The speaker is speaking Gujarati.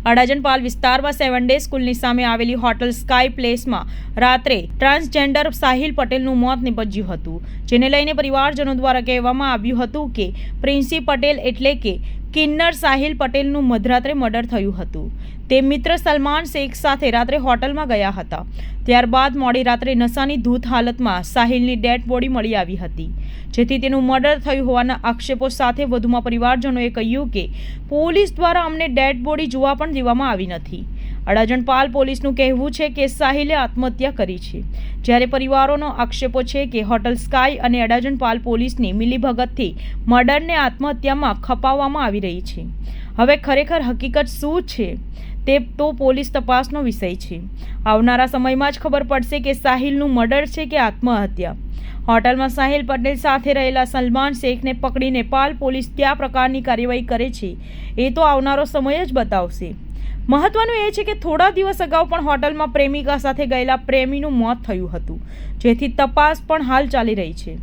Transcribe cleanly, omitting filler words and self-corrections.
અડાજણ પાલ વિસ્તારમાં 7 ડે સ્કૂલની સામે આવેલી હોટલ સ્કાય પ્લેસમાં રાત્રે ટ્રાન્સજેન્ડર સાહિલ પટેલનું મોત નીપજ્યું હતું, જેને લઈને પરિવારજનો દ્વારા કહેવામાં આવ્યું હતું કે પ્રિન્સી પટેલ એટલે કે કિન્નર સાહિલ પટેલનું મધરાત્રે મર્ડર થયું હતું. તે મિત્ર સલમાન શેખ સાથે રાત્રે હોટલમાં ગયા હતા. ત્યારબાદ મોડી રાત્રે નશાની ધૂત હાલતમાં સાહિલની ડેડ બોડી મળી આવી હતી, જેથી તેનું મર્ડર થયું હોવાના આક્ષેપો સાથે વધુમાં પરિવારજનોએ કહ્યું કે પોલીસ દ્વારા અમને ડેડ બોડી જોવા પણ દેવામાં આવી નથી. અડાજણ પાલ પોલીસનું કહેવું છે કે સાહિલે આત્મહત્યા કરી છે, જ્યારે પરિવારોનો આક્ષેપો છે કે હોટલ સ્કાય અને અડાજણ પાલ પોલીસની મિલીભગતથી મર્ડરને આત્મહત્યામાં ખપાવવામાં આવી રહી છે. હવે ખરેખર હકીકત શું છે તે તો પોલીસ તપાસનો વિષય છે. આવનારા સમયમાં જ ખબર પડશે કે સાહિલનું મર્ડર છે કે આત્મહત્યા. હોટલમાં સાહિલ પટેલ સાથે રહેલા સલમાન શેખને પકડીને પાલ પોલીસ કયા પ્રકારની કાર્યવાહી કરે છે એ તો આવનારો સમય જ બતાવશે. મહત્વનું એ છે કે થોડા દિવસ અગાઉ પણ હોટલમાં પ્રેમિકા સાથે ગયેલા પ્રેમીનું મોત થયું હતું, જેથી તપાસ પણ હાલ ચાલી રહી છે.